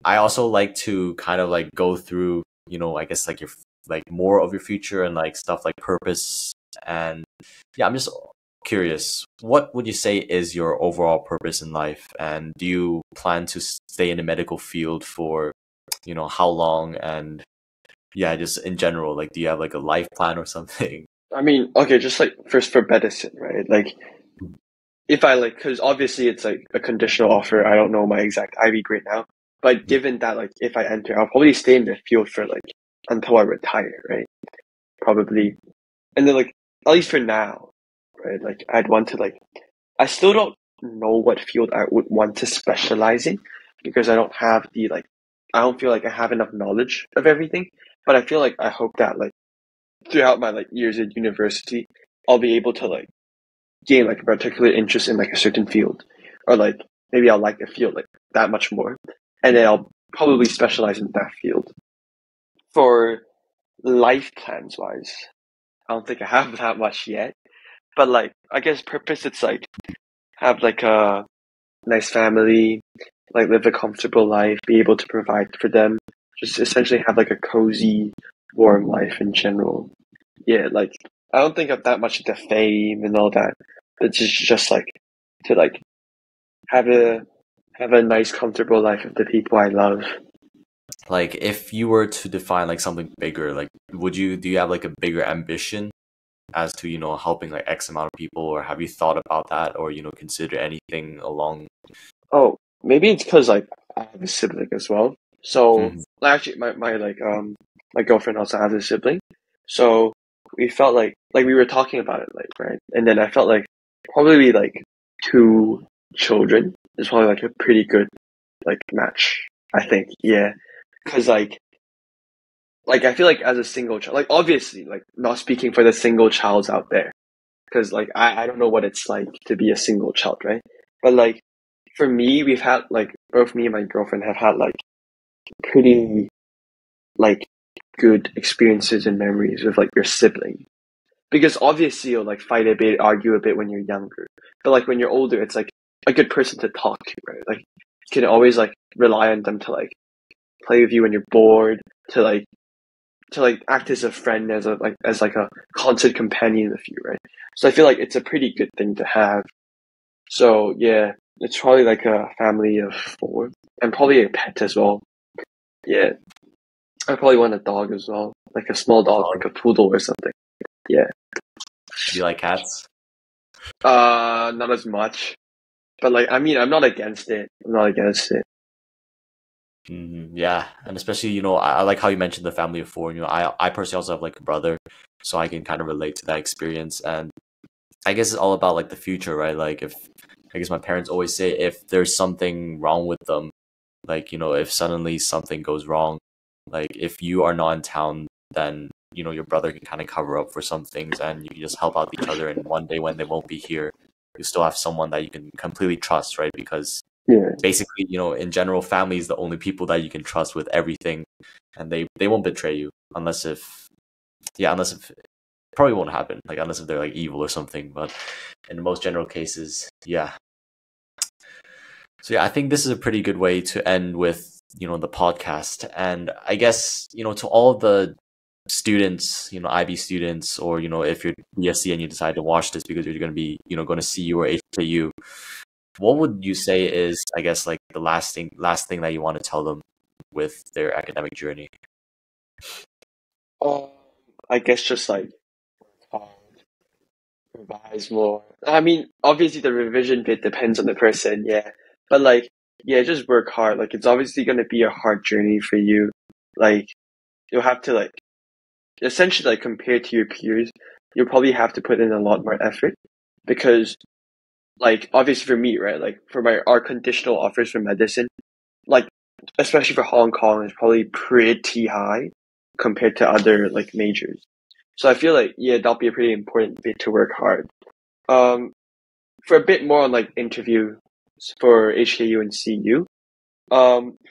I also like to kind of like go through I guess like your like more of your future and like stuff like purpose. And yeah, I'm just curious, what would you say is your overall purpose in life, and do you plan to stay in the medical field for how long? And yeah, just in general, like do you have like a life plan or something? I mean, okay, just like first for medicine, right? Like if I like, because obviously it's like a conditional offer, I don't know my exact IB grade now, but given that like if I enter, I'll probably stay in the field for like until I retire, right? Probably. And then like at least for now, right? Like I'd want to like, I still don't know what field I would want to specialize in because I don't have I don't feel like I have enough knowledge of everything. But I feel like I hope that like throughout my like years at university, I'll be able to like gain like a particular interest in like a certain field, or like maybe I'll like a field like that much more, and then I'll probably specialize in that field. For life plans wise, I don't think I have that much yet, but like I guess purpose, it's like have like a nice family, like live a comfortable life, be able to provide for them, just essentially have like a cozy, warm life in general. Yeah, like I don't think of that much into fame and all that. It's just like to like have a nice, comfortable life with the people I love. Like if you were to define like something bigger, like do you have like a bigger ambition as to helping like X amount of people, or have you thought about that, or consider anything along? Oh, maybe it's because like I have a sibling as well. So actually, my like my girlfriend also has a sibling. So we felt like we were talking about it, like, right? And then I felt like probably like 2 children is probably like a pretty good like match. I think, yeah, because I feel like as a single child, like obviously, like not speaking for the single childs out there, because like I don't know what it's like to be a single child, right? But like for me, we've had like both me and my girlfriend have had like pretty like good experiences and memories with like your sibling. Because obviously you'll like fight a bit, argue a bit when you're younger. But like when you're older, it's like a good person to talk to, right? Like you can always like rely on them to like play with you when you're bored, to act as a friend, as like a constant companion with you, right? So I feel like it's a pretty good thing to have. So yeah, it's probably like a family of four. And probably a pet as well. Yeah. I probably want a dog as well. Like a small dog, like a poodle or something. Yeah. Do you like cats? Not as much. But like, I mean, I'm not against it. I'm not against it. Yeah, and especially I like how you mentioned the family of four. I personally also have like a brother, so I can kind of relate to that experience. And I guess it's all about like the future, right? Like if I guess my parents always say if there's something wrong with them, like if suddenly something goes wrong, like if you are not in town, then your brother can kind of cover up for some things, and you can just help out each other. And one day when they won't be here, you still have someone that you can completely trust, right? Because Yeah. basically, in general, family is the only people that you can trust with everything, and they won't betray you unless if it probably won't happen, like unless if they're like evil or something. But in most general cases, yeah. So yeah, I think this is a pretty good way to end with the podcast. And I guess to all the students, IB students, or if you're BSc and you decide to watch this because you're going to be going to CU or HKU, what would you say is, I guess, like the last thing that you want to tell them with their academic journey? I guess just like work hard, revise more. I mean, obviously the revision bit depends on the person, yeah. But like, yeah, just work hard. Like it's obviously gonna be a hard journey for you. Like you'll have to like essentially like compared to your peers, you'll probably have to put in a lot more effort because like obviously for me, right? Like for our conditional offers for medicine, like especially for Hong Kong, is probably pretty high compared to other like majors. So I feel like yeah, that'll be a pretty important bit to work hard. Um, for a bit more on like interview for HKU and CU.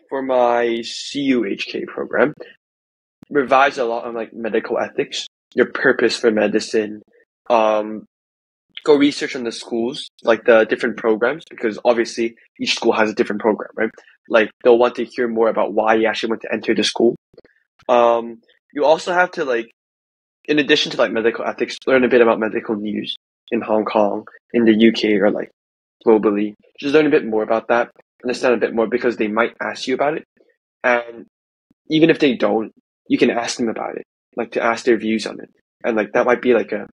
For my CUHK program, revise a lot on like medical ethics, your purpose for medicine. Um, go research on the schools, like the different programs, because obviously each school has a different program, right? Like they'll want to hear more about why you actually want to enter the school. You also have to like, in addition to like medical ethics, learn a bit about medical news in Hong Kong, in the UK, or like globally. Just learn a bit more about that, understand a bit more because they might ask you about it. And even if they don't, you can ask them about it, like to ask their views on it. And like that might be like a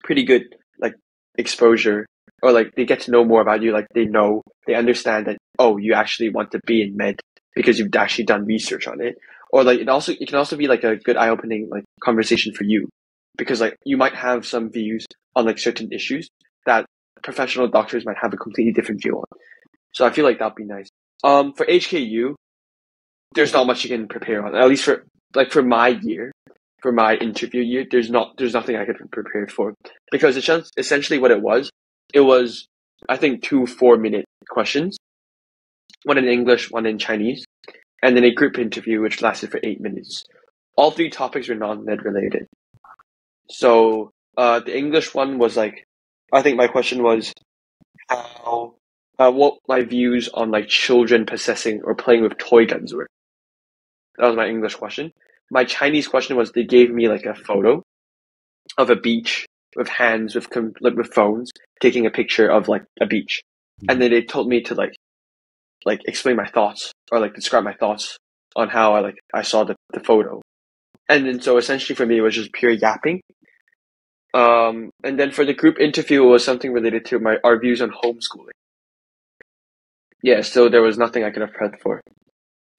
pretty good like exposure, or like they get to know more about you, like they understand that, oh, you actually want to be in med because you've actually done research on it. Or like it can also be like a good eye-opening like conversation for you, because like you might have some views on like certain issues that professional doctors might have a completely different view on. So I feel like that'd be nice. For HKU, there's not much you can prepare on, at least for my year, for my interview year. There's nothing I could prepare for, because it's just essentially what it was. It was, I think, 2 4-minute questions, one in English, one in Chinese, and then a group interview which lasted for 8 minutes. All 3 topics were non-med related. So the English one was like, I think my question was how what my views on like children possessing or playing with toy guns were. That was my English question. My Chinese question was, they gave me like a photo of a beach with hands with phones taking a picture of like a beach, and then they told me to like explain my thoughts, or like describe my thoughts on how I saw the photo. And then so essentially for me it was just pure yapping. And then for the group interview, it was something related to our views on homeschooling. Yeah, so there was nothing I could have prepped for.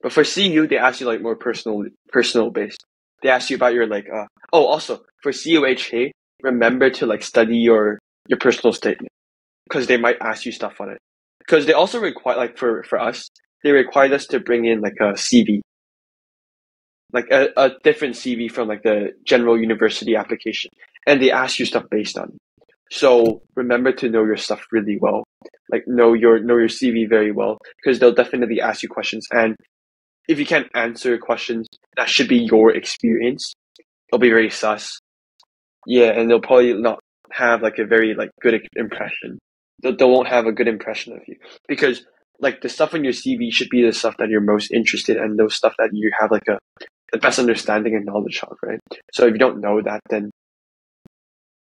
But for CU, they ask you like more personal based. They ask you about your like also for CUHK, remember to like study your personal statement, because they might ask you stuff on it. Because they also require, like for us, they required us to bring in like a CV, like a different CV from like the general university application, and they ask you stuff based on it. So remember to know your stuff really well, like know your CV very well, because they'll definitely ask you questions, and if you can't answer questions that should be your experience, it'll be very sus. Yeah, and they'll probably not have like a very like good impression. They won't have a good impression of you, because like the stuff on your CV should be the stuff that you're most interested in, those stuff that you have like the best understanding and knowledge of, right? So if you don't know that, then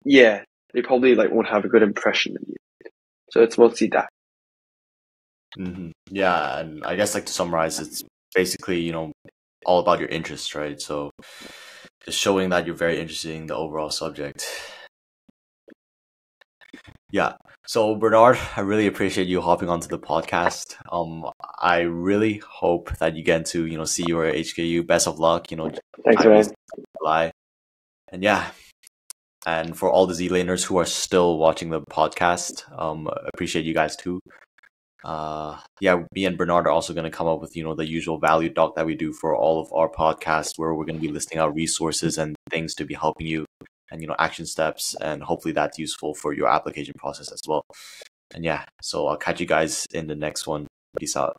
yeah, they probably like won't have a good impression of you. So it's mostly that. Yeah, and I guess like to summarize, it's basically all about your interest, right? So just showing that you're very interested in the overall subject. Yeah. So Bernard, I really appreciate you hopping onto the podcast. I really hope that you get to see your HKU. Best of luck. Thanks, man. July. And yeah. And for all the Z-laners who are still watching the podcast, appreciate you guys too. Yeah, me and Bernard are also going to come up with the usual value doc that we do for all of our podcasts, where we're going to be listing out resources and things to be helping you, and action steps, and hopefully that's useful for your application process as well. And yeah, so I'll catch you guys in the next one. Peace out.